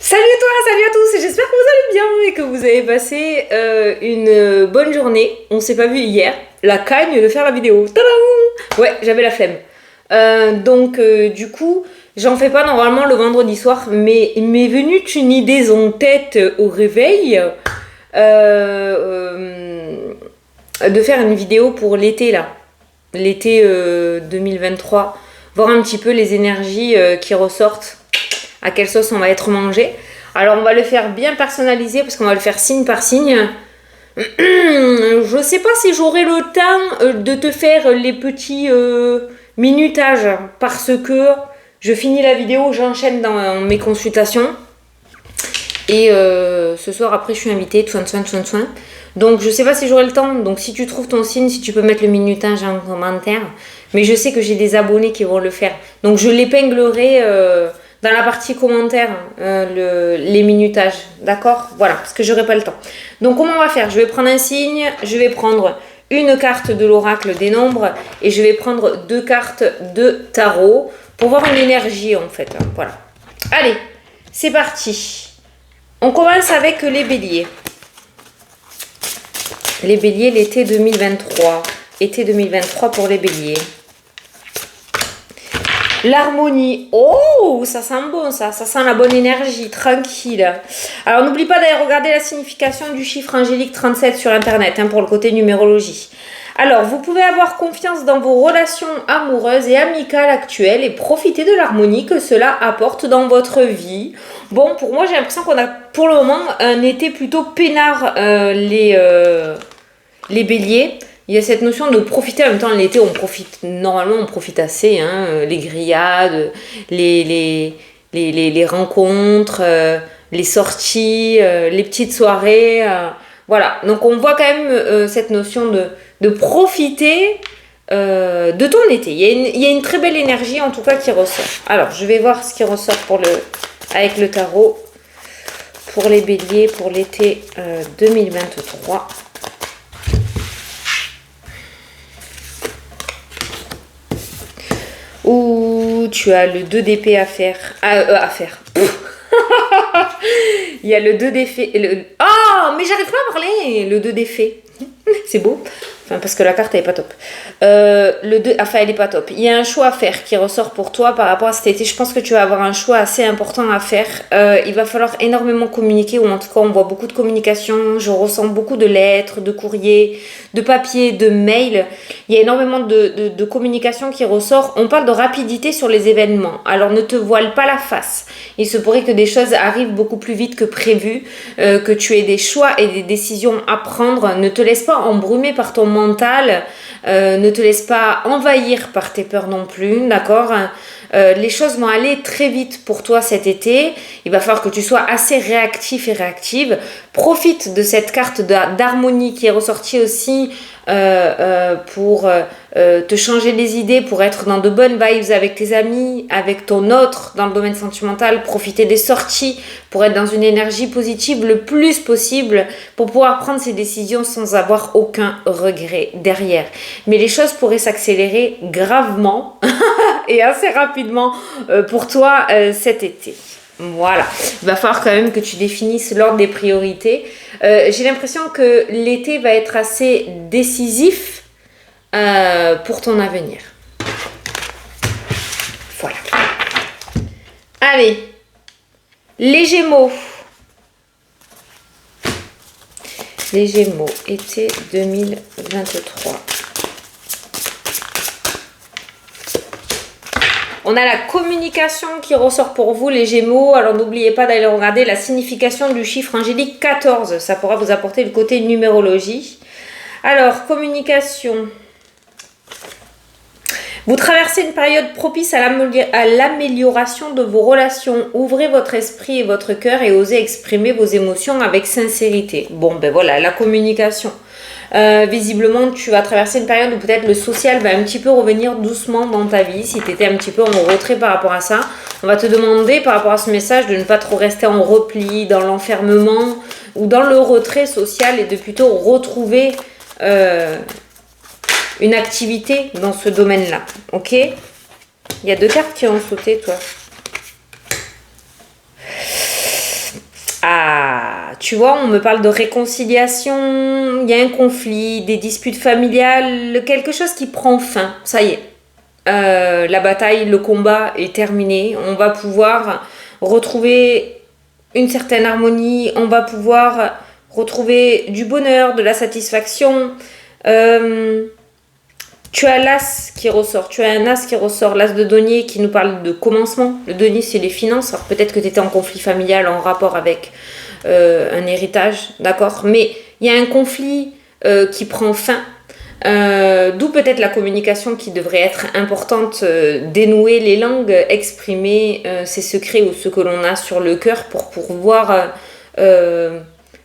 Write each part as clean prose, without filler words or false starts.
Salut à toi, salut à tous, j'espère que vous allez bien et que vous avez passé une bonne journée. On s'est pas vu hier, la cagne de faire la vidéo. Tadam! Ouais, j'avais la flemme. Donc du coup, j'en fais pas normalement le vendredi soir, mais il m'est venu une idée en tête au réveil de faire une vidéo pour l'été là. L'été 2023. Voir un petit peu les énergies qui ressortent, à quelle sauce on va être mangé. Alors on va le faire bien personnalisé parce qu'on va le faire signe par signe. Je sais pas si j'aurai le temps de te faire les petits minutages parce que je finis la vidéo, j'enchaîne dans mes consultations. Et ce soir après je suis invitée, soin. Donc je sais pas si j'aurai le temps. Donc si tu trouves ton signe, si tu peux mettre le minutage en commentaire. Mais je sais que j'ai des abonnés qui vont le faire. Donc je l'épinglerai dans la partie commentaire, les minutages. D'accord? Voilà, parce que j'aurai pas le temps. Donc comment on va faire? Je vais prendre un signe, je vais prendre une carte de l'oracle des nombres et je vais prendre 2 cartes de tarot pour voir une énergie en fait. Voilà. Allez, c'est parti. On commence avec les béliers. Les béliers, l'été 2023. Été 2023 pour les béliers. L'harmonie. Oh, ça sent bon ça. Ça sent la bonne énergie, tranquille. Alors n'oublie pas d'aller regarder la signification du chiffre angélique 37 sur internet pour le côté numérologie. Alors, vous pouvez avoir confiance dans vos relations amoureuses et amicales actuelles et profiter de l'harmonie que cela apporte dans votre vie. Bon, pour moi, j'ai l'impression qu'on a pour le moment un été plutôt peinard, les béliers. Il y a cette notion de profiter. En même temps, l'été, on profite, normalement, on profite assez. Les grillades, les rencontres, les sorties, les petites soirées. Voilà, donc on voit quand même cette notion de profiter de ton été. Il y a une très belle énergie en tout cas qui ressort. Alors, je vais voir ce qui ressort avec le tarot pour les béliers pour l'été 2023. Ouh, tu as le 2 d'épée à faire. Il y a le 2 d'effet. Oh, mais j'arrive pas à parler. Le 2 d'effet. C'est beau. Enfin, parce que la carte, elle est pas top. Le 2, enfin, elle est pas top. Il y a un choix à faire qui ressort pour toi par rapport à cet été. Je pense que tu vas avoir un choix assez important à faire. Il va falloir énormément communiquer, ou en tout cas, on voit beaucoup de communication. Je ressens beaucoup de lettres, de courriers, de papiers, de mails. Il y a énormément de communication qui ressort. On parle de rapidité sur les événements. Alors, ne te voile pas la face. Il se pourrait que des choses arrivent beaucoup plus vite que prévu, que tu aies des choix et des décisions à prendre. Ne te laisse pas embrumer par ton mental, ne te laisse pas envahir par tes peurs non plus, d'accord? Les choses vont aller très vite pour toi cet été. Il va falloir que tu sois assez réactif et réactive. Profite de cette carte d'harmonie qui est ressortie aussi pour te changer les idées, pour être dans de bonnes vibes avec tes amis, avec ton autre dans le domaine sentimental. Profiter des sorties pour être dans une énergie positive le plus possible pour pouvoir prendre ces décisions sans avoir aucun regret derrière. Mais les choses pourraient s'accélérer gravement et assez rapidement pour toi cet été. Voilà, il va falloir quand même que tu définisses l'ordre des priorités. J'ai l'impression que l'été va être assez décisif pour ton avenir. Voilà. Allez, les Gémeaux. Les Gémeaux, été 2023. On a la communication qui ressort pour vous, les Gémeaux. Alors, n'oubliez pas d'aller regarder la signification du chiffre angélique 14. Ça pourra vous apporter le côté numérologie. Alors, communication. Vous traversez une période propice à l'amélioration de vos relations. Ouvrez votre esprit et votre cœur et osez exprimer vos émotions avec sincérité. Bon, ben voilà, la communication. Visiblement, tu vas traverser une période où peut-être le social va un petit peu revenir doucement dans ta vie. Si tu étais un petit peu en retrait par rapport à ça, on va te demander par rapport à ce message de ne pas trop rester en repli, dans l'enfermement ou dans le retrait social et de plutôt retrouver une activité dans ce domaine-là. Ok? Il y a 2 cartes qui ont sauté, toi. tu vois, on me parle de réconciliation, il y a un conflit, des disputes familiales, quelque chose qui prend fin. Ça y est. La bataille, le combat est terminé. On va pouvoir retrouver une certaine harmonie. On va pouvoir retrouver du bonheur, de la satisfaction. Tu as l'as qui ressort. Tu as un as qui ressort. L'as de denier qui nous parle de commencement. Le denier, c'est les finances. Alors peut-être que tu étais en conflit familial en rapport avec un héritage. D'accord. Mais il y a un conflit qui prend fin. D'où peut-être la communication qui devrait être importante, dénouer les langues, exprimer ses secrets ou ce que l'on a sur le cœur pour pouvoir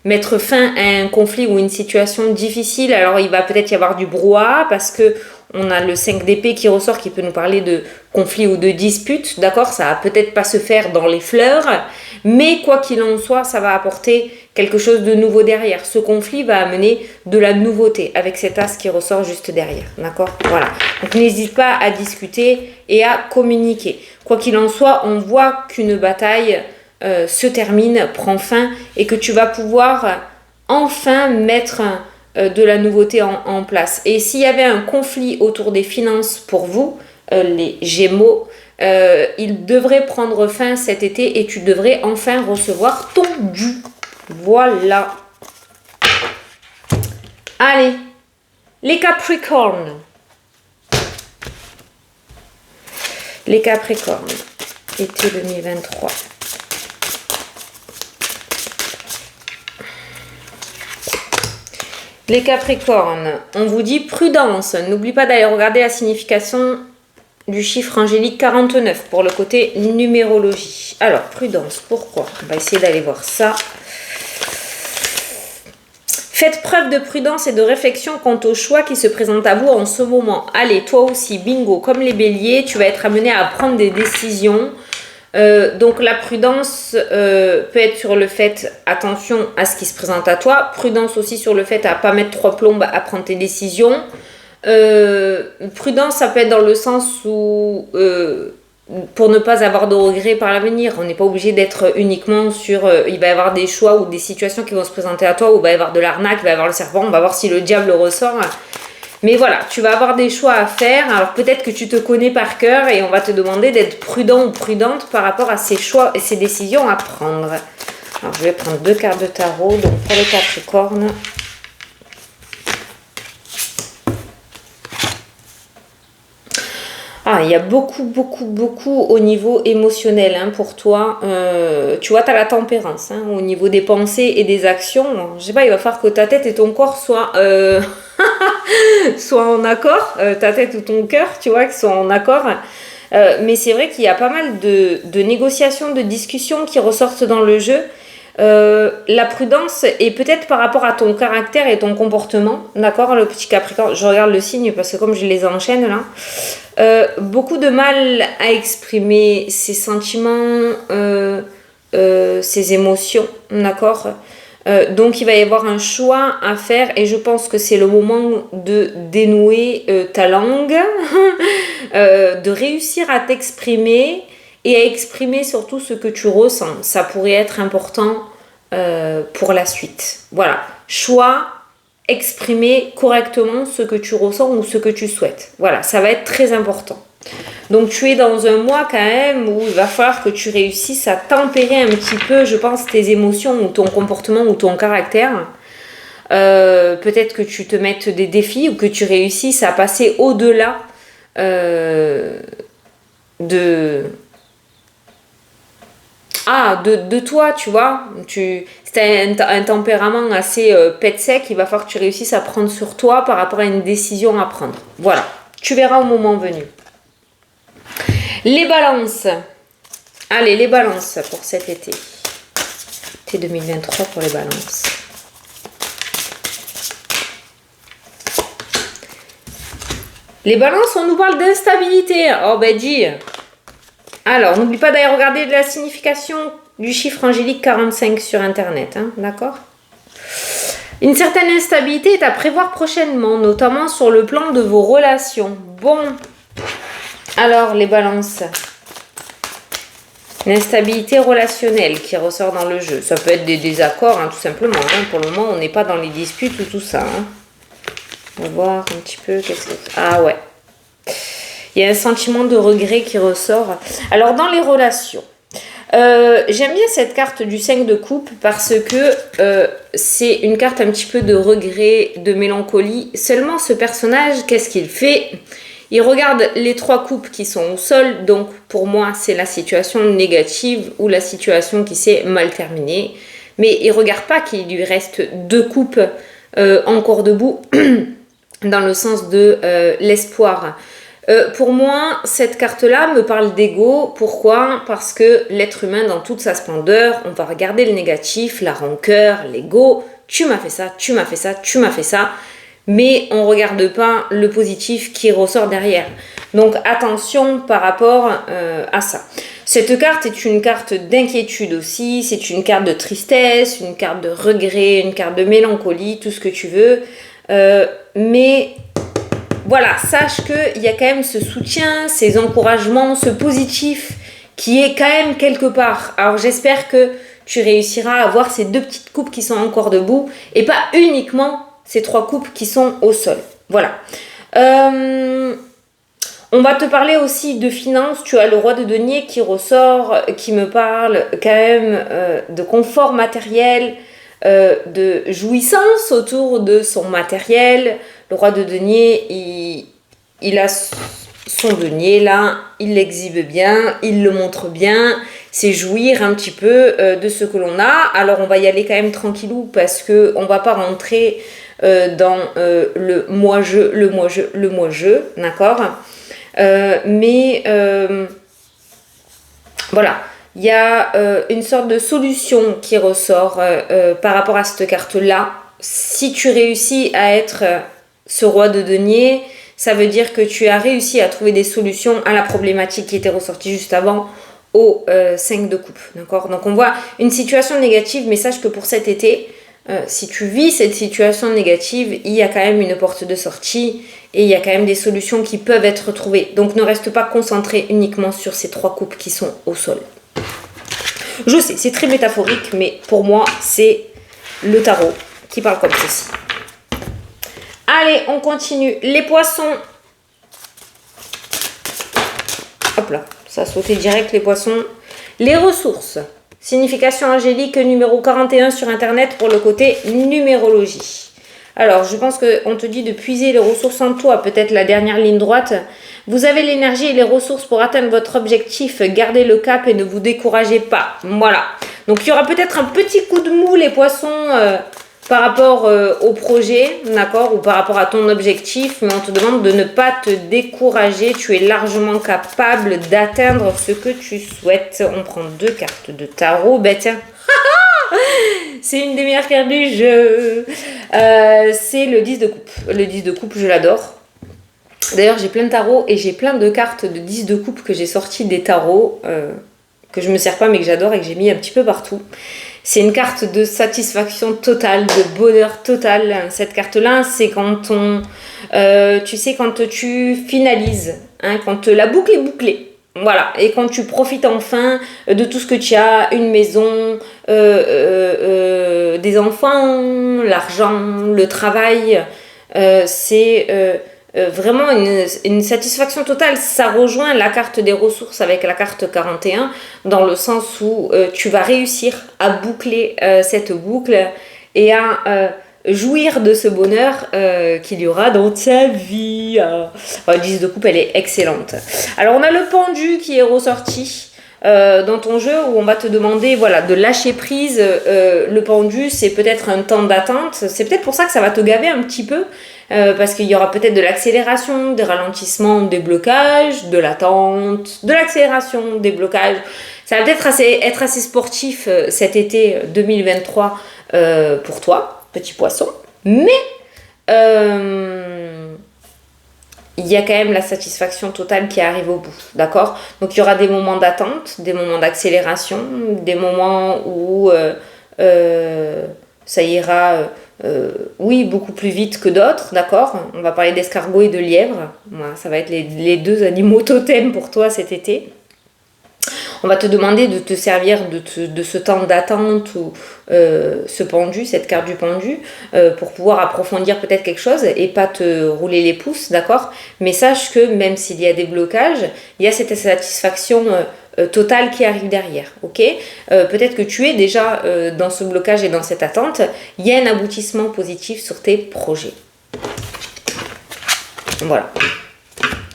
mettre fin à un conflit ou une situation difficile. Alors il va peut-être y avoir du brouhaha parce que on a le 5 d'épée qui ressort qui peut nous parler de conflit ou de dispute, d'accord, ça va peut-être pas se faire dans les fleurs, mais quoi qu'il en soit, ça va apporter quelque chose de nouveau derrière. Ce conflit va amener de la nouveauté avec cet as qui ressort juste derrière, d'accord, voilà. Donc n'hésite pas à discuter et à communiquer. Quoi qu'il en soit, on voit qu'une bataille se termine, prend fin et que tu vas pouvoir enfin mettre de la nouveauté en place. Et s'il y avait un conflit autour des finances pour vous, les Gémeaux, il devrait prendre fin cet été et tu devrais enfin recevoir ton dû. Voilà. Allez, les Capricornes. Les Capricornes, été 2023. Les Capricornes, on vous dit prudence. N'oublie pas d'aller regarder la signification du chiffre angélique 49 pour le côté numérologie. Alors, prudence, pourquoi? On va essayer d'aller voir ça. Faites preuve de prudence et de réflexion quant aux choix qui se présentent à vous en ce moment. Allez, toi aussi, bingo, comme les béliers, tu vas être amené à prendre des décisions. Donc la prudence peut être sur le fait, attention à ce qui se présente à toi, prudence aussi sur le fait à pas mettre trois plombes à prendre tes décisions, prudence ça peut être dans le sens où pour ne pas avoir de regrets par l'avenir, on n'est pas obligé d'être uniquement sur il va y avoir des choix ou des situations qui vont se présenter à toi où il va y avoir de l'arnaque, il va y avoir le serpent, on va voir si le diable ressort. Mais voilà, tu vas avoir des choix à faire. Alors peut-être que tu te connais par cœur et on va te demander d'être prudent ou prudente par rapport à ces choix et ces décisions à prendre. Alors je vais prendre 2 cartes de tarot. Donc pour les Capricornes. Ah, il y a beaucoup au niveau émotionnel hein, pour toi. Tu vois, tu as la tempérance hein, au niveau des pensées et des actions. Je sais pas, il va falloir que ta tête et ton corps soient, soient en accord. Ta tête ou ton cœur, tu vois, qu'ils soient en accord. Mais c'est vrai qu'il y a pas mal de négociations, de discussions qui ressortent dans le jeu. La prudence est peut-être par rapport à ton caractère et ton comportement, d'accord, le petit Capricorne, je regarde le signe parce que comme je les enchaîne là, beaucoup de mal à exprimer ses sentiments, ses émotions, d'accord, donc il va y avoir un choix à faire et je pense que c'est le moment de dénouer ta langue, de réussir à t'exprimer et à exprimer surtout ce que tu ressens. Ça pourrait être important pour la suite. Voilà. Choix, exprimer correctement ce que tu ressens ou ce que tu souhaites. Voilà, ça va être très important. Donc tu es dans un mois quand même où il va falloir que tu réussisses à tempérer un petit peu, je pense, tes émotions ou ton comportement ou ton caractère. Peut-être que tu te mettes des défis ou que tu réussisses à passer au-delà de toi, tu vois. C'est un tempérament assez pet sec, il va falloir que tu réussisses à prendre sur toi par rapport à une décision à prendre. Voilà, tu verras au moment venu. Les balances. Allez, les balances pour cet été. Été 2023 pour les balances. Les balances, on nous parle d'instabilité. Oh ben dis. Alors, n'oublie pas d'aller regarder la signification du chiffre angélique 45 sur internet, hein, d'accord? Une certaine instabilité est à prévoir prochainement, notamment sur le plan de vos relations. Bon, alors les balances. Une instabilité relationnelle qui ressort dans le jeu. Ça peut être des désaccords, hein, tout simplement. Hein. Pour le moment, on n'est pas dans les disputes ou tout ça. Hein. On va voir un petit peu. Qu'est-ce que... Ah ouais. Il y a un sentiment de regret qui ressort. Alors, dans les relations, j'aime bien cette carte du 5 de coupe parce que c'est une carte un petit peu de regret, de mélancolie. Seulement, ce personnage, qu'est-ce qu'il fait ? Il regarde les 3 coupes qui sont au sol, donc pour moi c'est la situation négative ou la situation qui s'est mal terminée. Mais il ne regarde pas qu'il lui reste 2 coupes encore debout, dans le sens de l'espoir. Pour moi, cette carte-là me parle d'ego. Pourquoi ? Parce que l'être humain dans toute sa splendeur, on va regarder le négatif, la rancœur, l'ego. Tu m'as fait ça, tu m'as fait ça, tu m'as fait ça. Mais on ne regarde pas le positif qui ressort derrière. Donc attention par rapport à ça. Cette carte est une carte d'inquiétude aussi, c'est une carte de tristesse, une carte de regret, une carte de mélancolie, tout ce que tu veux. Mais voilà, sache qu'il y a quand même ce soutien, ces encouragements, ce positif qui est quand même quelque part. Alors j'espère que tu réussiras à avoir ces 2 petites coupes qui sont encore debout et pas uniquement ces 3 coupes qui sont au sol. Voilà. On va te parler aussi de finances. Tu as le roi de denier qui ressort, qui me parle quand même de confort matériel, de jouissance autour de son matériel. Le roi de denier, il a son denier là, il l'exhibe bien, il le montre bien. C'est jouir un petit peu de ce que l'on a. Alors on va y aller quand même tranquillou parce qu'on ne va pas rentrer dans le moi-je, d'accord, mais voilà, il y a une sorte de solution qui ressort par rapport à cette carte-là. Si tu réussis à être ce roi de denier, ça veut dire que tu as réussi à trouver des solutions à la problématique qui était ressortie juste avant au 5 de coupe, d'accord. Donc on voit une situation négative, mais sache que pour cet été, si tu vis cette situation négative, il y a quand même une porte de sortie et il y a quand même des solutions qui peuvent être trouvées. Donc ne reste pas concentré uniquement sur ces 3 coupes qui sont au sol. Je sais, c'est très métaphorique, mais pour moi, c'est le tarot qui parle comme ceci. Allez, on continue. Les poissons. Hop là, ça a sauté direct les poissons. Les ressources. Signification angélique numéro 41 sur internet pour le côté numérologie. Alors, je pense qu'on te dit de puiser les ressources en toi, peut-être la dernière ligne droite. Vous avez l'énergie et les ressources pour atteindre votre objectif. Gardez le cap et ne vous découragez pas. Voilà. Donc, il y aura peut-être un petit coup de mou, les poissons, par rapport au projet, d'accord, ou par rapport à ton objectif, mais on te demande de ne pas te décourager. Tu es largement capable d'atteindre ce que tu souhaites. On prend 2 cartes de tarot. Ben tiens, c'est une des meilleures cartes du jeu. C'est le 10 de coupe. Le 10 de coupe, je l'adore. D'ailleurs, j'ai plein de tarots et j'ai plein de cartes de 10 de coupe que j'ai sorties des tarots, que je me sers pas mais que j'adore et que j'ai mis un petit peu partout. C'est une carte de satisfaction totale, de bonheur total. Cette carte-là, c'est quand on... tu sais, quand tu finalises, hein, quand la boucle est bouclée. Voilà, et quand tu profites enfin de tout ce que tu as, une maison, des enfants, l'argent, le travail, c'est... vraiment une satisfaction totale. Ça rejoint la carte des ressources avec la carte 41 dans le sens où tu vas réussir à boucler cette boucle et à jouir de ce bonheur qu'il y aura dans ta vie. Le 10 de coupe, elle est excellente. Alors on a le pendu qui est ressorti dans ton jeu où on va te demander voilà, de lâcher prise. Le pendu, c'est peut-être un temps d'attente. C'est peut-être pour ça que ça va te gaver un petit peu. Parce qu'il y aura peut-être de l'accélération, des ralentissements, des blocages, de l'attente, de l'accélération, des blocages. Ça va peut-être être assez sportif cet été 2023 pour toi, petit poisson. Mais il y a quand même la satisfaction totale qui arrive au bout, d'accord ? Donc il y aura des moments d'attente, des moments d'accélération, des moments où ça ira... oui, beaucoup plus vite que d'autres, d'accord. On va parler d'escargot et de lièvre. Voilà, ça va être les 2 animaux totems pour toi cet été. On va te demander de te servir de ce temps d'attente ou ce pendu, cette carte du pendu, pour pouvoir approfondir peut-être quelque chose et pas te rouler les pouces, d'accord? Mais sache que même s'il y a des blocages, il y a cette satisfaction totale qui arrive derrière, ok? Peut-être que tu es déjà dans ce blocage et dans cette attente, il y a un aboutissement positif sur tes projets. Voilà.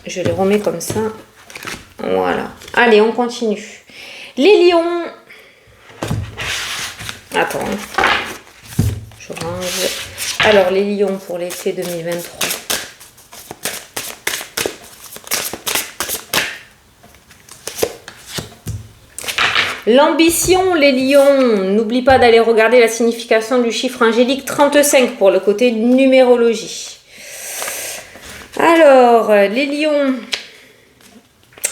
Je les remets comme ça. Voilà. Allez, on continue. Les lions. Attends. Je range. Alors, les lions pour l'été 2023. L'ambition, les lions. N'oublie pas d'aller regarder la signification du chiffre angélique 35 pour le côté numérologie. Alors, les lions,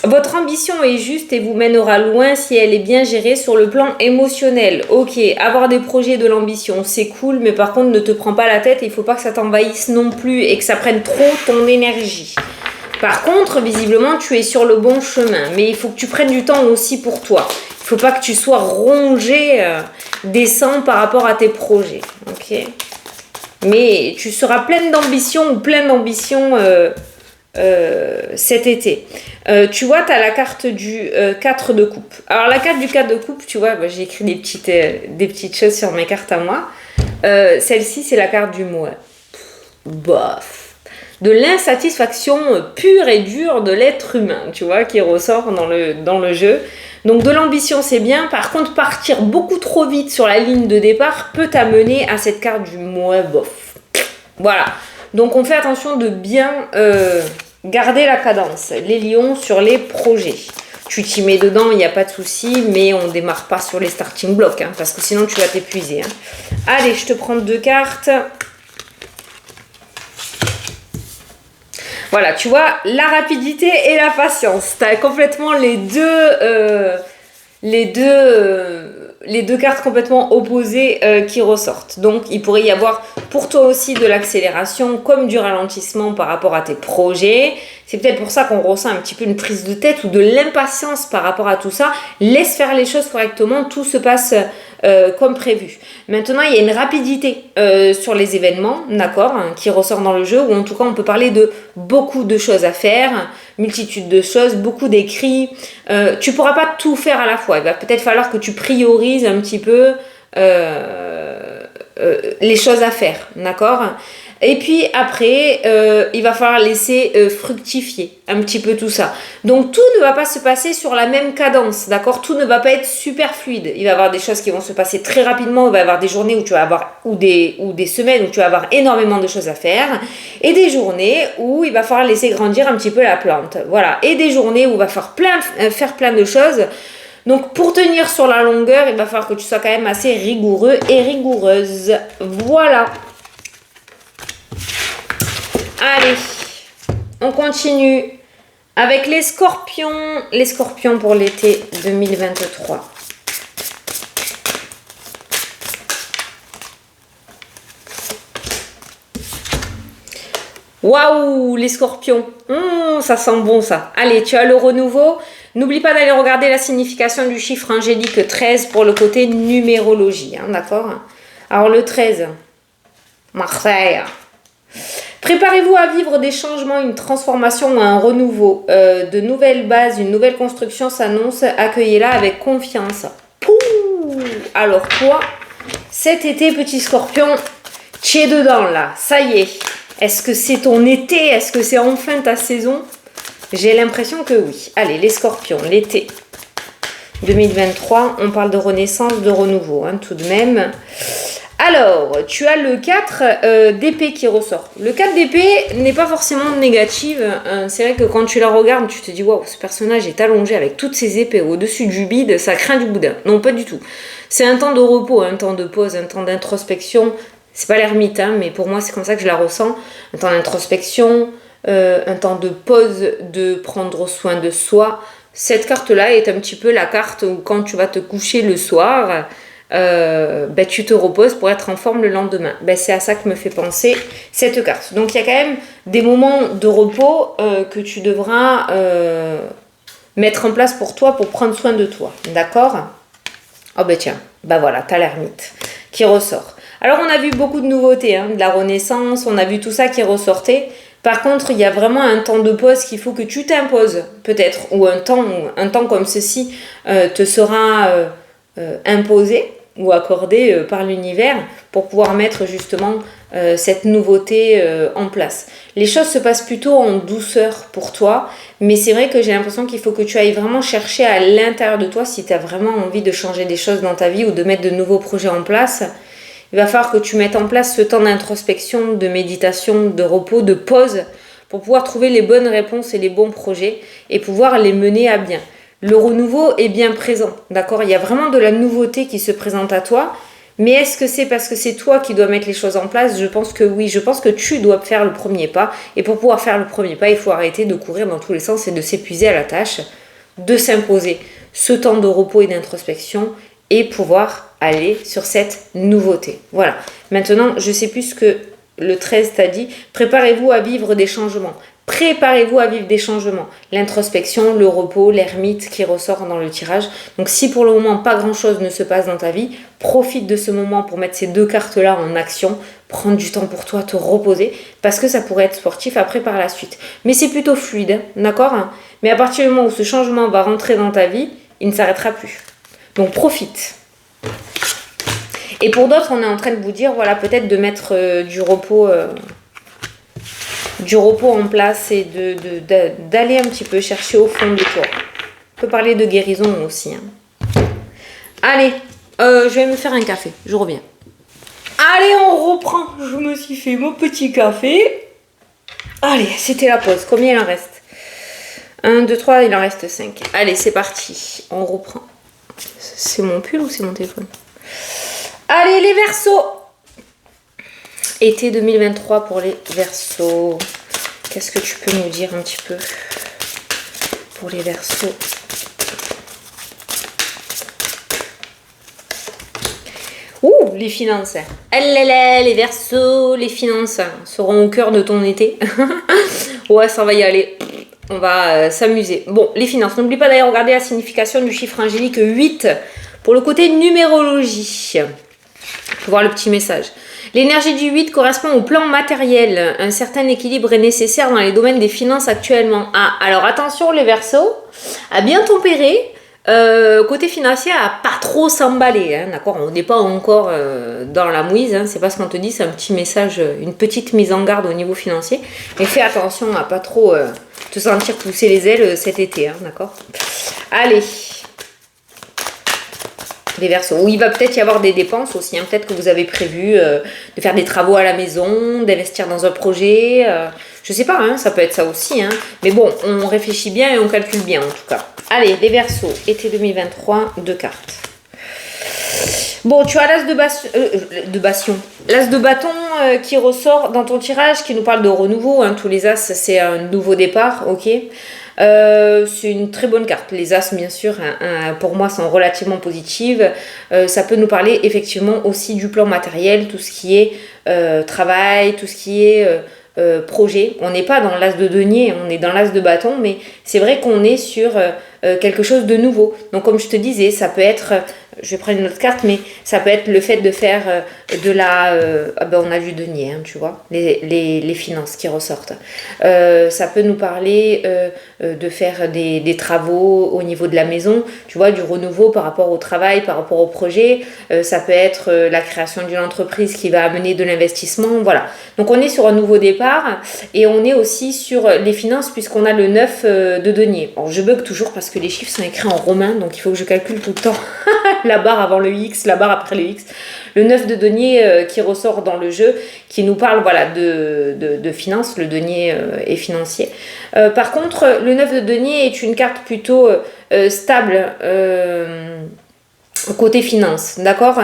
votre ambition est juste et vous mènera loin si elle est bien gérée sur le plan émotionnel. Ok, avoir des projets de l'ambition, c'est cool, mais par contre, ne te prends pas la tête, il ne faut pas que ça t'envahisse non plus et que ça prenne trop ton énergie. Par contre, visiblement, tu es sur le bon chemin, mais il faut que tu prennes du temps aussi pour toi. Il ne faut pas que tu sois rongé des sangs par rapport à tes projets, ok ? Mais tu seras pleine d'ambition ou plein d'ambition cet été. Tu vois, tu as la carte du 4 de coupe. Alors, la carte du 4 de coupe, tu vois, j'ai écrit des petites choses sur mes cartes à moi. Celle-ci, c'est la carte du mois. Bof. De l'insatisfaction pure et dure de l'être humain, tu vois, qui ressort dans le jeu. Donc de l'ambition, c'est bien. Par contre, partir beaucoup trop vite sur la ligne de départ peut t'amener à cette carte du mois bof. Voilà. Donc on fait attention de bien garder la cadence. Les lions sur les projets. Tu t'y mets dedans, il n'y a pas de souci, mais on ne démarre pas sur les starting blocks, hein, parce que sinon tu vas t'épuiser. Hein. Allez, je te prends 2 cartes. Voilà, tu vois, la rapidité et la patience. Tu as complètement les deux cartes complètement opposées qui ressortent. Donc, il pourrait y avoir pour toi aussi de l'accélération comme du ralentissement par rapport à tes projets. C'est peut-être pour ça qu'on ressent un petit peu une prise de tête ou de l'impatience par rapport à tout ça. Laisse faire les choses correctement, tout se passe comme prévu. Maintenant, il y a une rapidité sur les événements, d'accord, hein, qui ressort dans le jeu, ou en tout cas, on peut parler de beaucoup de choses à faire, multitude de choses, beaucoup d'écrits. Tu ne pourras pas tout faire à la fois. Il va peut-être falloir que tu priorises un petit peu les choses à faire, d'accord ? Et puis après, il va falloir laisser fructifier un petit peu tout ça. Donc tout ne va pas se passer sur la même cadence, d'accord ? Tout ne va pas être super fluide. Il va y avoir des choses qui vont se passer très rapidement. Il va y avoir des journées où tu vas avoir, ou des semaines où tu vas avoir énormément de choses à faire. Et des journées où il va falloir laisser grandir un petit peu la plante. Voilà. Et des journées où il va falloir faire plein de choses. Donc pour tenir sur la longueur, il va falloir que tu sois quand même assez rigoureux et rigoureuse. Voilà. Allez, on continue avec les scorpions. Les scorpions pour l'été 2023. Waouh, les scorpions. Ça sent bon ça. Allez, tu as le renouveau. N'oublie pas d'aller regarder la signification du chiffre angélique 13 pour le côté numérologie. Hein, d'accord ? Alors le 13, Marseille. Préparez-vous à vivre des changements, une transformation ou un renouveau. De nouvelles bases, une nouvelle construction s'annonce. Accueillez-la avec confiance. Pouh. Alors toi, cet été, petit scorpion, tu es dedans là. Ça y est. Est-ce que c'est ton été? Est-ce que c'est enfin ta saison? J'ai l'impression que oui. Allez, les scorpions, l'été 2023. On parle de renaissance, de renouveau, hein, tout de même. Alors, tu as le 4 d'épée qui ressort. Le 4 d'épée n'est pas forcément négative. C'est vrai que quand tu la regardes, tu te dis « Waouh, ce personnage est allongé avec toutes ses épées au-dessus du bide, ça craint du boudin. » Non, pas du tout. C'est un temps de repos, un temps de pause, un temps d'introspection. C'est pas l'ermite, hein, mais pour moi, c'est comme ça que je la ressens. Un temps d'introspection, un temps de pause, de prendre soin de soi. Cette carte-là est un petit peu la carte où quand tu vas te coucher le soir... tu te reposes pour être en forme le lendemain. C'est à ça que me fait penser cette carte. Donc il y a quand même des moments de repos que tu devras mettre en place pour toi, pour prendre soin de toi. D'accord? Oh ben tiens, ben voilà, t'as l'ermite qui ressort. Alors on a vu beaucoup de nouveautés, hein, de la renaissance, on a vu tout ça qui ressortait. Par contre, il y a vraiment un temps de pause qu'il faut que tu t'imposes, peut-être, ou un temps comme ceci te sera imposé ou accordé par l'univers pour pouvoir mettre justement cette nouveauté en place. Les choses se passent plutôt en douceur pour toi, mais c'est vrai que j'ai l'impression qu'il faut que tu ailles vraiment chercher à l'intérieur de toi si tu as vraiment envie de changer des choses dans ta vie ou de mettre de nouveaux projets en place. Il va falloir que tu mettes en place ce temps d'introspection, de méditation, de repos, de pause pour pouvoir trouver les bonnes réponses et les bons projets et pouvoir les mener à bien. Le renouveau est bien présent, d'accord? Il y a vraiment de la nouveauté qui se présente à toi, mais est-ce que c'est parce que c'est toi qui dois mettre les choses en place? Je pense que oui, je pense que tu dois faire le premier pas et pour pouvoir faire le premier pas, il faut arrêter de courir dans tous les sens et de s'épuiser à la tâche, de s'imposer ce temps de repos et d'introspection et pouvoir aller sur cette nouveauté. Voilà. Maintenant, je sais plus ce que le 13 t'a dit. Préparez-vous à vivre des changements. Préparez-vous à vivre des changements. L'introspection, le repos, l'ermite qui ressort dans le tirage. Donc si pour le moment pas grand-chose ne se passe dans ta vie, profite de ce moment pour mettre ces deux cartes-là en action. Prendre du temps pour toi, te reposer, parce que ça pourrait être sportif après par la suite. Mais c'est plutôt fluide, hein, d'accord? Mais à partir du moment où ce changement va rentrer dans ta vie, il ne s'arrêtera plus. Donc profite. Et pour d'autres, on est en train de vous dire, voilà, peut-être de mettre du repos en place et d'aller un petit peu chercher au fond de toi. On peut parler de guérison aussi. Hein. Allez, je vais me faire un café, je reviens. Allez, on reprend. Je me suis fait mon petit café. Allez, c'était la pause. Combien il en reste? 1, 2, 3, il en reste 5. Allez, c'est parti. On reprend. C'est mon pull ou c'est mon téléphone? Allez, les Verseaux. Été 2023 pour les Verseaux. Qu'est-ce que tu peux nous dire un petit peu pour les Verseaux? Ouh, les finances. Les Verseaux, les finances seront au cœur de ton été. Ouais, ça va y aller. On va s'amuser. Bon, les finances. N'oublie pas d'aller regarder la signification du chiffre angélique 8 pour le côté numérologie. Pour voir le petit message. L'énergie du 8 correspond au plan matériel. Un certain équilibre est nécessaire dans les domaines des finances actuellement. Ah, alors attention les Verseaux, à bien tempérer. Côté financier, à pas trop s'emballer, hein, d'accord? On n'est pas encore dans la mouise, hein, c'est pas ce qu'on te dit, c'est un petit message, une petite mise en garde au niveau financier. Mais fais attention à pas trop te sentir pousser les ailes cet été, hein, d'accord? Allez, les Verseaux. Où il va peut-être y avoir des dépenses aussi, hein, peut-être que vous avez prévu de faire des travaux à la maison, d'investir dans un projet, je sais pas, hein, ça peut être ça aussi, hein. Mais bon, on réfléchit bien et on calcule bien en tout cas. Allez, les Verseaux, été 2023, 2 cartes. Bon, tu as l'as l'as de bâton qui ressort dans ton tirage, qui nous parle de renouveau, hein. Tous les as, c'est un nouveau départ, ok. C'est une très bonne carte. Les as, bien sûr, hein, pour moi, sont relativement positives. Ça peut nous parler effectivement aussi du plan matériel, tout ce qui est travail, tout ce qui est projet. On n'est pas dans l'as de denier, on est dans l'as de bâton, mais c'est vrai qu'on est sur quelque chose de nouveau. Donc comme je te disais, ça peut être, je vais prendre une autre carte, mais ça peut être le fait de faire de la... on a du denier, hein, tu vois, les finances qui ressortent. Ça peut nous parler de faire des travaux au niveau de la maison, tu vois, du renouveau par rapport au travail, par rapport au projet. Ça peut être la création d'une entreprise qui va amener de l'investissement, voilà. Donc on est sur un nouveau départ et on est aussi sur les finances puisqu'on a le 9 de denier. Alors je bug toujours parce que les chiffres sont écrits en romain, donc il faut que je calcule tout le temps la barre avant le X, la barre après le X. Le 9 de denier qui ressort dans le jeu, qui nous parle voilà, de finances, le denier est financier. Par contre, le 9 de denier est une carte plutôt stable côté finance, d'accord.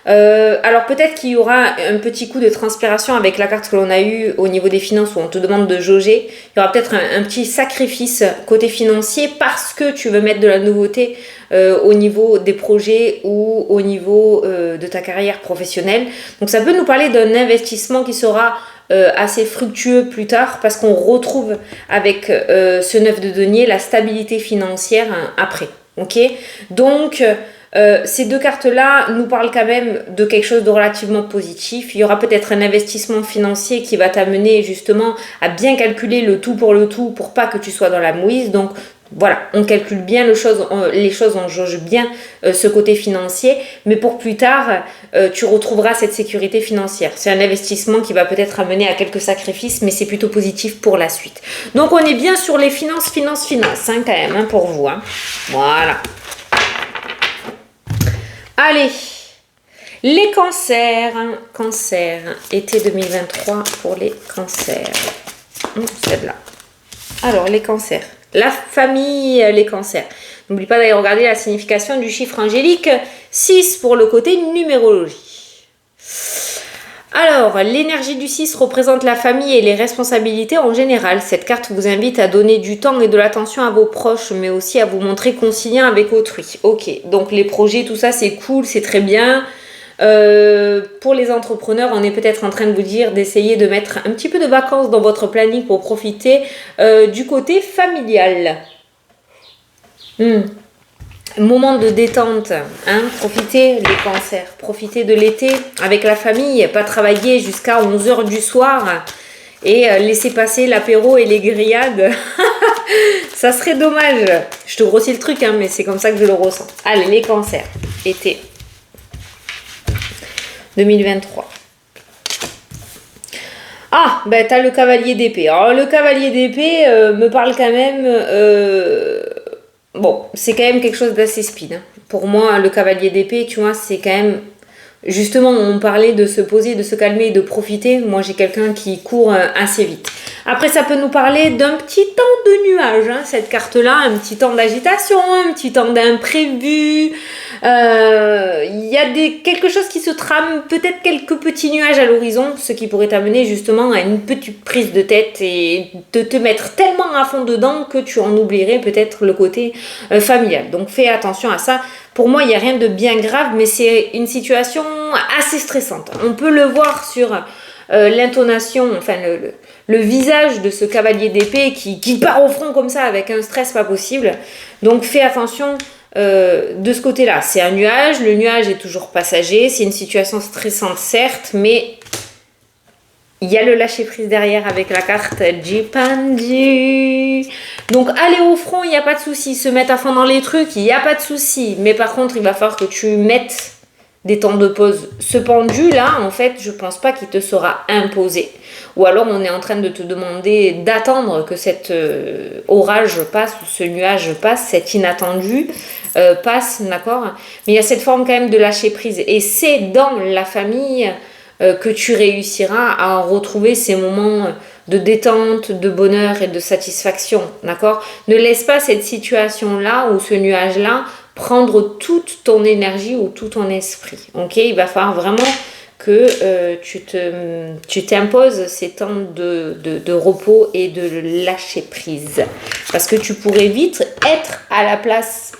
Alors peut-être qu'il y aura un petit coup de transpiration avec la carte que l'on a eue au niveau des finances où on te demande de jauger. Il y aura peut-être un petit sacrifice côté financier parce que tu veux mettre de la nouveauté au niveau des projets ou au niveau de ta carrière professionnelle. Donc ça peut nous parler d'un investissement qui sera assez fructueux plus tard parce qu'on retrouve avec ce 9 de denier la stabilité financière après. Ok, donc ces deux cartes-là nous parlent quand même de quelque chose de relativement positif. Il y aura peut-être un investissement financier qui va t'amener justement à bien calculer le tout pour pas que tu sois dans la mouise. Donc voilà, on calcule bien les choses, on jauge bien ce côté financier, mais pour plus tard, tu retrouveras cette sécurité financière. C'est un investissement qui va peut-être amener à quelques sacrifices, mais c'est plutôt positif pour la suite. Donc on est bien sur les finances, hein, quand même, hein, pour vous. Hein. Voilà. Allez, les cancers. Cancer, été 2023 pour les cancers. Celle-là. Alors, les cancers. La famille, les cancers. N'oublie pas d'aller regarder la signification du chiffre angélique 6 pour le côté numérologie. Alors, l'énergie du 6 représente la famille et les responsabilités en général. Cette carte vous invite à donner du temps et de l'attention à vos proches, mais aussi à vous montrer conciliant avec autrui. Ok, donc les projets, tout ça, c'est cool, c'est très bien. Pour les entrepreneurs, on est peut-être en train de vous dire d'essayer de mettre un petit peu de vacances dans votre planning pour profiter du côté familial. Moment de détente, hein, profitez les cancers, profitez de l'été avec la famille, pas travailler jusqu'à 11h du soir et laisser passer l'apéro et les grillades. Ça serait dommage. Je te grossis le truc, hein, mais c'est comme ça que je le ressens. Allez, les cancers, été 2023. Ah, ben t'as le cavalier d'épée. Alors le cavalier d'épée me parle quand même... Bon, c'est quand même quelque chose d'assez speed. Hein. Pour moi, le cavalier d'épée, tu vois, c'est quand même... Justement, on parlait de se poser, de se calmer et de profiter. Moi, j'ai quelqu'un qui court assez vite. Après, ça peut nous parler d'un petit temps de nuage, hein, cette carte-là. Un petit temps d'agitation, un petit temps d'imprévu. Il y a quelque chose qui se trame, peut-être quelques petits nuages à l'horizon, ce qui pourrait t'amener justement à une petite prise de tête et de te mettre tellement à fond dedans que tu en oublierais peut-être le côté familial. Donc, fais attention à ça. Pour moi, il n'y a rien de bien grave, mais c'est une situation assez stressante. On peut le voir sur l'intonation, enfin le visage de ce cavalier d'épée qui part au front comme ça avec un stress pas possible. Donc fais attention de ce côté-là. C'est un nuage, le nuage est toujours passager, c'est une situation stressante certes, mais il y a le lâcher-prise derrière avec la carte Jipanji. Donc aller au front, il n'y a pas de souci. Se mettre à fond dans les trucs, il n'y a pas de souci. Mais par contre, il va falloir que tu mettes des temps de pause. Ce pendu-là, en fait, je pense pas qu'il te sera imposé. Ou alors on est en train de te demander d'attendre que cet orage passe, ou ce nuage passe, cet inattendu passe, d'accord. Mais il y a cette forme quand même de lâcher prise. Et c'est dans la famille que tu réussiras à retrouver ces moments de détente, de bonheur et de satisfaction, d'accord. Ne laisse pas cette situation-là ou ce nuage-là prendre toute ton énergie ou tout ton esprit, ok. Il va falloir vraiment que tu t'imposes ces temps de repos et de lâcher prise. Parce que tu pourrais vite être à la place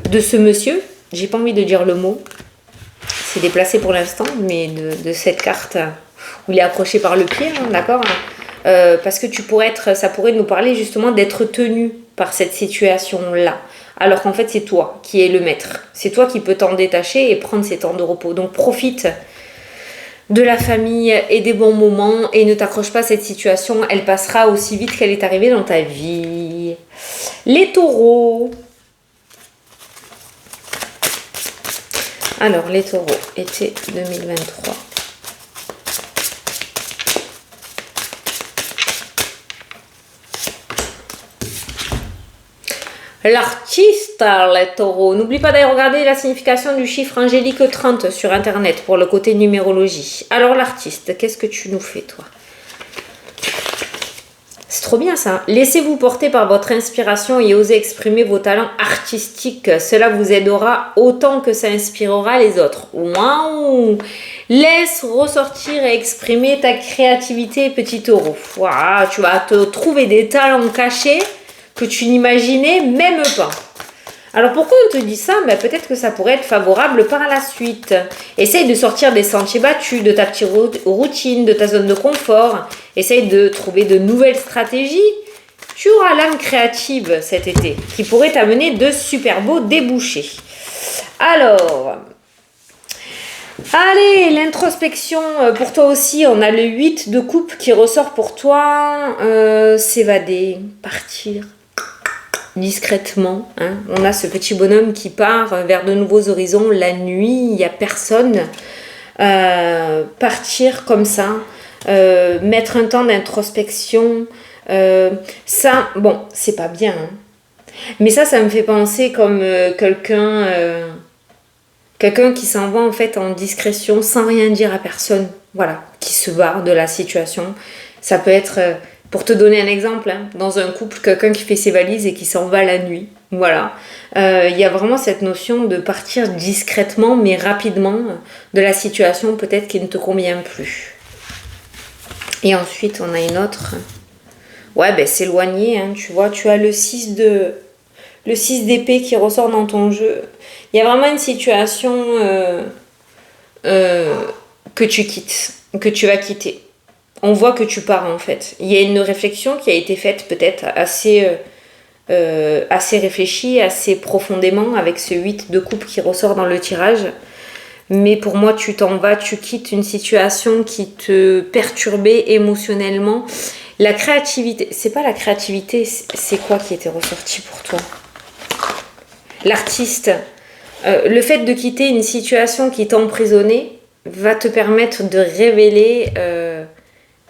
de ce monsieur, j'ai pas envie de dire le mot, c'est déplacé pour l'instant, mais de cette carte où il est accroché par le pied, hein, d'accord. Parce que ça pourrait nous parler justement d'être tenu par cette situation-là. Alors qu'en fait, c'est toi qui es le maître. C'est toi qui peux t'en détacher et prendre ces temps de repos. Donc, profite de la famille et des bons moments et ne t'accroche pas à cette situation. Elle passera aussi vite qu'elle est arrivée dans ta vie. Les taureaux. Alors, les taureaux, été 2023. L'artiste, les taureaux. N'oublie pas d'aller regarder la signification du chiffre angélique 30 sur internet pour le côté numérologie. Alors l'artiste, qu'est-ce que tu nous fais toi? trop bien ça. Laissez-vous porter par votre inspiration et osez exprimer vos talents artistiques. Cela vous aidera autant que ça inspirera les autres. Waouh! Laisse ressortir et exprimer ta créativité, petit taureau. Voilà, tu vas te trouver des talents cachés que tu n'imaginais même pas. Alors pourquoi on te dit ça? Ben, peut-être que ça pourrait être favorable par la suite. Essaye de sortir des sentiers battus, de ta petite routine, de ta zone de confort. Essaye de trouver de nouvelles stratégies. Tu auras l'âme créative cet été qui pourrait t'amener de super beaux débouchés. Alors, allez, l'introspection pour toi aussi. On a le 8 de coupe qui ressort pour toi. S'évader, partir. Discrètement, hein. On a ce petit bonhomme qui part vers de nouveaux horizons la nuit, il n'y a personne. Partir comme ça, mettre un temps d'introspection, ça, bon, c'est pas bien, hein. Mais ça me fait penser comme quelqu'un qui s'en va en fait en discrétion sans rien dire à personne, voilà, qui se barre de la situation. Ça peut être... Pour te donner un exemple, hein, dans un couple, quelqu'un qui fait ses valises et qui s'en va la nuit. Voilà. Il y a vraiment cette notion de partir discrètement, mais rapidement, de la situation peut-être qui ne te convient plus. Et ensuite, on a une autre. Ouais, ben s'éloigner, hein, tu vois. Tu as le 6 d'épée qui ressort dans ton jeu. Il y a vraiment une situation que tu quittes, que tu vas quitter. On voit que tu pars en fait. Il y a une réflexion qui a été faite peut-être assez réfléchie, assez profondément avec ce 8 de coupe qui ressort dans le tirage. Mais pour moi, tu t'en vas, tu quittes une situation qui te perturbait émotionnellement. La créativité, c'est pas la créativité, c'est quoi qui était ressorti pour toi? L'artiste. Le fait de quitter une situation qui t'emprisonnait va te permettre de révéler...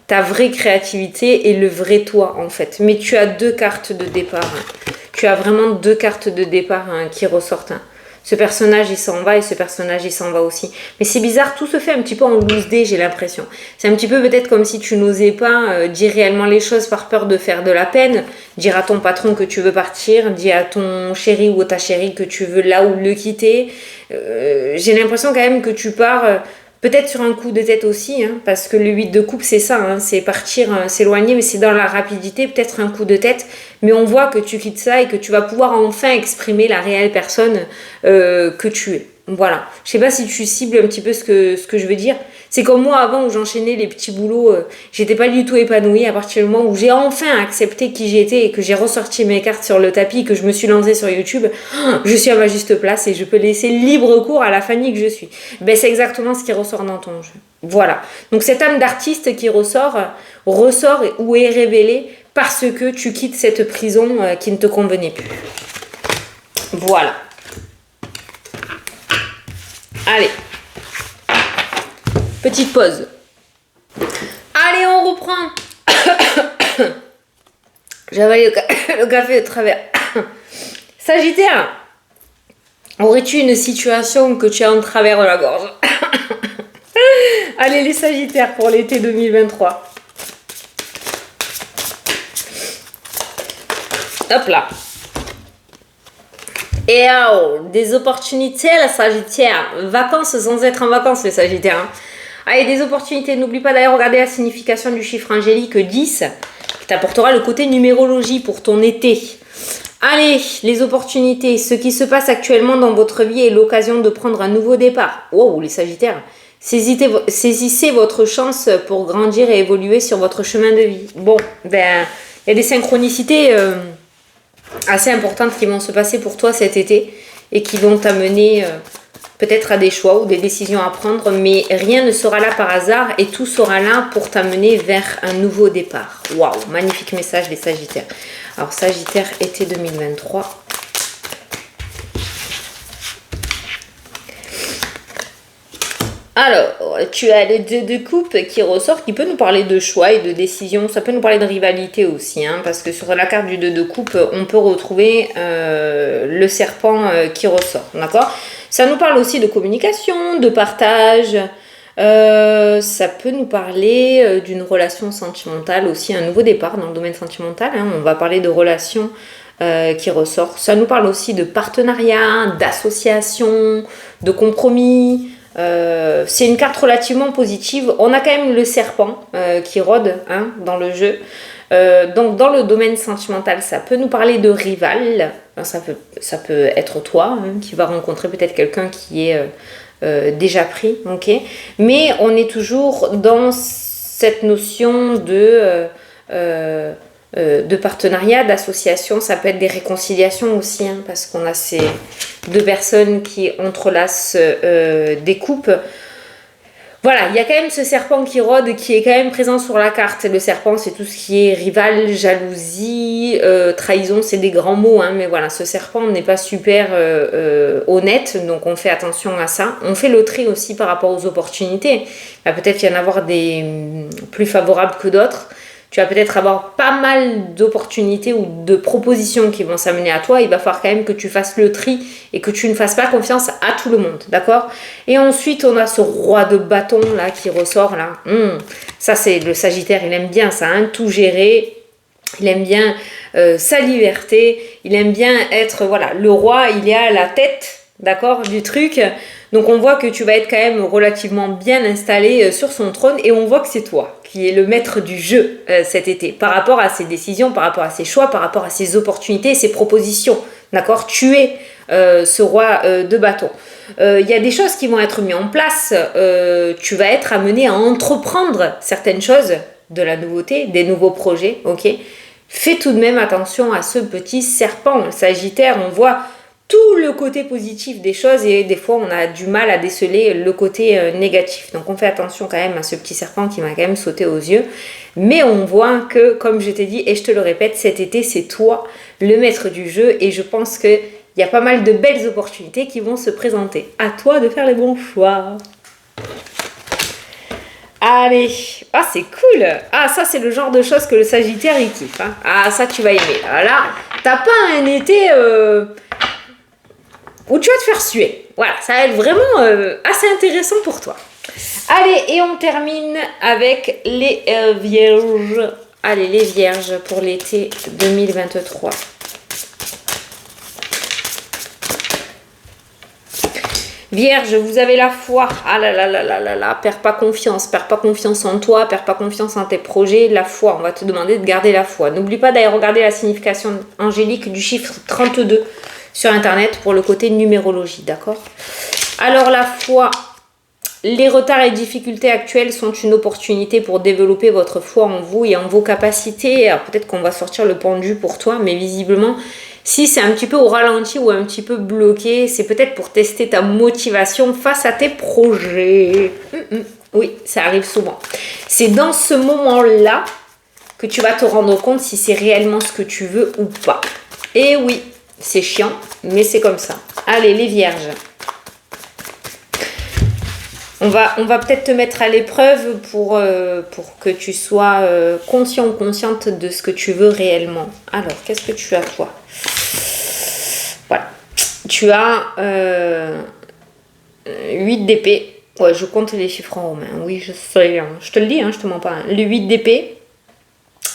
ta vraie créativité et le vrai toi en fait. Mais tu as deux cartes de départ. Hein. Tu as vraiment deux cartes de départ qui ressortent. Hein. Ce personnage il s'en va et ce personnage il s'en va aussi. Mais c'est bizarre, tout se fait un petit peu en loose day, j'ai l'impression. C'est un petit peu peut-être comme si tu n'osais pas dire réellement les choses par peur de faire de la peine. Dire à ton patron que tu veux partir, dire à ton chéri ou à ta chérie que tu veux là ou le quitter. J'ai l'impression quand même que tu pars... Peut-être sur un coup de tête aussi, hein, parce que le 8 de coupe, c'est ça, hein, c'est partir, s'éloigner, mais c'est dans la rapidité, peut-être un coup de tête. Mais on voit que tu quittes ça et que tu vas pouvoir enfin exprimer la réelle personne que tu es. Voilà. Je sais pas si tu cibles un petit peu ce que je veux dire. C'est comme moi avant où j'enchaînais les petits boulots, j'étais pas du tout épanouie à partir du moment où j'ai enfin accepté qui j'étais et que j'ai ressorti mes cartes sur le tapis, que je me suis lancée sur YouTube. Je suis à ma juste place et je peux laisser libre cours à la Fanny que je suis. Ben, c'est exactement ce qui ressort dans ton jeu. Voilà. Donc cette âme d'artiste qui ressort ou est révélée parce que tu quittes cette prison qui ne te convenait plus. Voilà. Allez. Petite pause. Allez, on reprend. J'avais le café de travers. Sagittaire. Aurais-tu une situation que tu as en travers de la gorge? Allez, les Sagittaires pour l'été 2023. Hop là. Et oh, des opportunités, les Sagittaires. Vacances sans être en vacances, les Sagittaires. Hein. Allez, des opportunités. N'oublie pas d'aller regarder la signification du chiffre angélique 10, qui t'apportera le côté numérologie pour ton été. Allez, les opportunités. Ce qui se passe actuellement dans votre vie est l'occasion de prendre un nouveau départ. Wow, les Sagittaires. Saisissez votre chance pour grandir et évoluer sur votre chemin de vie. Bon, ben, il y a des synchronicités assez importantes qui vont se passer pour toi cet été et qui vont t'amener peut-être à des choix ou des décisions à prendre, mais rien ne sera là par hasard et tout sera là pour t'amener vers un nouveau départ. Waouh, magnifique message des Sagittaires. Alors Sagittaire été 2023. Alors, tu as le 2 de coupe qui ressort, qui peut nous parler de choix et de décision. Ça peut nous parler de rivalité aussi, hein, parce que sur la carte du 2 de coupe, on peut retrouver le serpent qui ressort, d'accord? Ça nous parle aussi de communication, de partage, Ça peut nous parler d'une relation sentimentale aussi, un nouveau départ dans le domaine sentimental. Hein. On va parler de relations qui ressortent. Ça nous parle aussi de partenariat, d'association, de compromis. C'est une carte relativement positive. On a quand même le serpent qui rôde hein, dans le jeu. Donc dans le domaine sentimental, ça peut nous parler de rival. Ça peut être toi hein, qui va rencontrer peut-être quelqu'un qui est déjà pris, ok. Mais on est toujours dans cette notion de partenariat, d'association. Ça peut être des réconciliations aussi, hein, parce qu'on a ces deux personnes qui entrelacent des coupes. Voilà, il y a quand même ce serpent qui rôde, qui est quand même présent sur la carte. Et le serpent, c'est tout ce qui est rival, jalousie, trahison, c'est des grands mots, hein, mais voilà, ce serpent n'est pas super honnête, donc on fait attention à ça. On fait le tri aussi par rapport aux opportunités. Il va peut-être y en avoir des plus favorables que d'autres. Tu vas peut-être avoir pas mal d'opportunités ou de propositions qui vont s'amener à toi. Il va falloir quand même que tu fasses le tri et que tu ne fasses pas confiance à tout le monde, d'accord? Et ensuite, on a ce roi de bâton là qui ressort là. Ça, c'est le Sagittaire, il aime bien ça, hein, tout gérer. Il aime bien sa liberté. Il aime bien être, voilà, le roi, il est à la tête, d'accord, du truc. Donc on voit que tu vas être quand même relativement bien installé sur son trône et on voit que c'est toi qui es le maître du jeu cet été par rapport à ses décisions, par rapport à ses choix, par rapport à ses opportunités, ses propositions. D'accord? Tu es ce roi de bâton. Il y a des choses qui vont être mises en place. Tu vas être amené à entreprendre certaines choses, de la nouveauté, des nouveaux projets. Ok? Fais tout de même attention à ce petit serpent. Le Sagittaire, on voit tout le côté positif des choses et des fois on a du mal à déceler le côté négatif. Donc on fait attention quand même à ce petit serpent qui m'a quand même sauté aux yeux. Mais on voit que, comme je t'ai dit et je te le répète, cet été c'est toi le maître du jeu et je pense qu'il y a pas mal de belles opportunités qui vont se présenter. À toi de faire les bons choix. Allez, ah c'est cool. Ah ça c'est le genre de choses que le Sagittaire il kiffe. Hein. Ah ça tu vas aimer. Là, t'as pas un été... où tu vas te faire suer. Voilà, ça va être vraiment assez intéressant pour toi. Allez, et on termine avec les vierges. Allez, les vierges pour l'été 2023. Vierge, vous avez la foi. Ah là là là là là là, perds pas confiance en toi, perds pas confiance en tes projets. La foi, on va te demander de garder la foi. N'oublie pas d'aller regarder la signification angélique du chiffre 32 sur internet pour le côté numérologie, d'accord? Alors la foi, les retards et difficultés actuelles sont une opportunité pour développer votre foi en vous et en vos capacités. Alors peut-être qu'on va sortir le pendu pour toi, mais visiblement, si c'est un petit peu au ralenti ou un petit peu bloqué, c'est peut-être pour tester ta motivation face à tes projets. Oui, ça arrive souvent. C'est dans ce moment-là que tu vas te rendre compte si c'est réellement ce que tu veux ou pas. Et oui, c'est chiant, mais c'est comme ça. Allez, les vierges. On va peut-être te mettre à l'épreuve pour que tu sois conscient ou consciente de ce que tu veux réellement. Alors, qu'est-ce que tu as, toi? Voilà. Tu as 8 d'épée. Ouais, je compte les chiffres en romain. Oui, je sais. Hein. Je te le dis, hein, je te mens pas. Hein. Le 8 d'épée.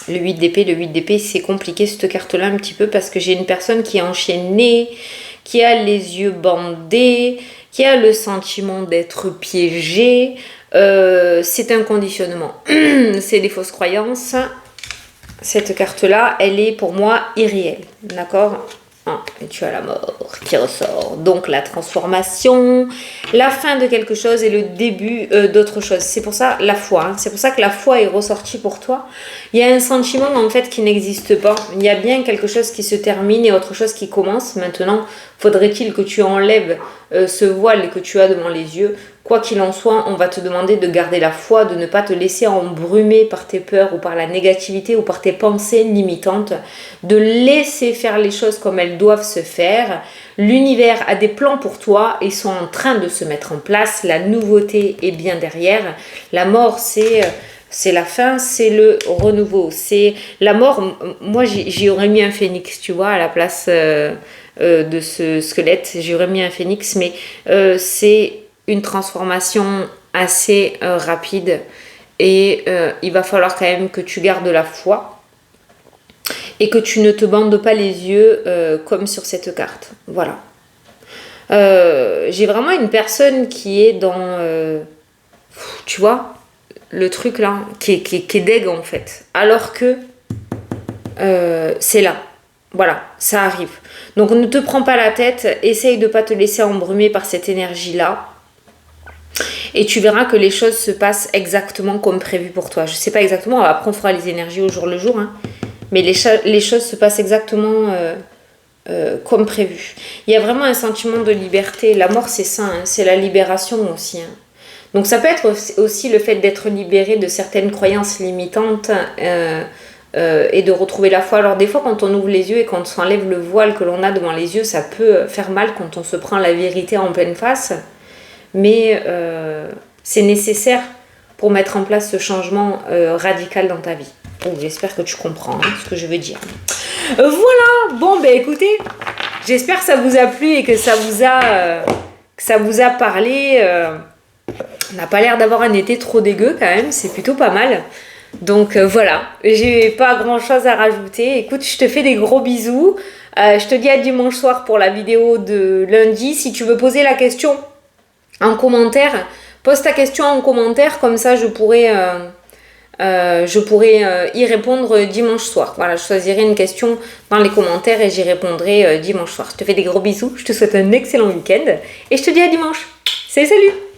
Le 8 d'épée, c'est compliqué cette carte-là un petit peu parce que j'ai une personne qui est enchaînée, qui a les yeux bandés, qui a le sentiment d'être piégée. C'est un conditionnement. C'est des fausses croyances. Cette carte-là, elle est pour moi irréelle. D'accord ? Et tu as la mort qui ressort. Donc la transformation, la fin de quelque chose et le début d'autre chose. C'est pour ça la foi. Hein. C'est pour ça que la foi est ressortie pour toi. Il y a un sentiment en fait qui n'existe pas. Il y a bien quelque chose qui se termine et autre chose qui commence. Maintenant, faudrait-il que tu enlèves ce voile que tu as devant les yeux. Quoi qu'il en soit, on va te demander de garder la foi, de ne pas te laisser embrumer par tes peurs ou par la négativité ou par tes pensées limitantes, de laisser faire les choses comme elles doivent se faire. L'univers a des plans pour toi, ils sont en train de se mettre en place, la nouveauté est bien derrière. La mort, c'est la fin, c'est le renouveau. C'est la mort, moi j'y aurais mis un phénix, tu vois, à la place de ce squelette, j'y aurais mis un phénix, mais c'est une transformation assez rapide. Et il va falloir quand même que tu gardes la foi. Et que tu ne te bandes pas les yeux comme sur cette carte. Voilà. J'ai vraiment une personne qui est dans... tu vois, le truc là, qui est deg en fait. Alors que c'est là. Voilà, ça arrive. Donc ne te prends pas la tête. Essaye de ne pas te laisser embrumer par cette énergie-là. Et tu verras que les choses se passent exactement comme prévu pour toi. Je sais pas exactement, après on fera les énergies au jour le jour. Hein. Mais les choses se passent exactement comme prévu. Il y a vraiment un sentiment de liberté. La mort, c'est ça, hein, c'est la libération aussi. Hein. Donc ça peut être aussi le fait d'être libéré de certaines croyances limitantes et de retrouver la foi. Alors des fois, quand on ouvre les yeux et quand on enlève le voile que l'on a devant les yeux, ça peut faire mal quand on se prend la vérité en pleine face. Mais c'est nécessaire pour mettre en place ce changement radical dans ta vie. Oh, j'espère que tu comprends hein, ce que je veux dire. Voilà, bon ben écoutez, j'espère que ça vous a plu et que ça vous a parlé. On n'a pas l'air d'avoir un été trop dégueu quand même, c'est plutôt pas mal. Donc voilà, j'ai pas grand chose à rajouter. Écoute, je te fais des gros bisous. Je te dis à dimanche soir pour la vidéo de lundi. Si tu veux poser la question en commentaire, pose ta question en commentaire, comme ça je pourrais y répondre dimanche soir. Voilà, je choisirai une question dans les commentaires et j'y répondrai dimanche soir. Je te fais des gros bisous, je te souhaite un excellent week-end et je te dis à dimanche. Salut!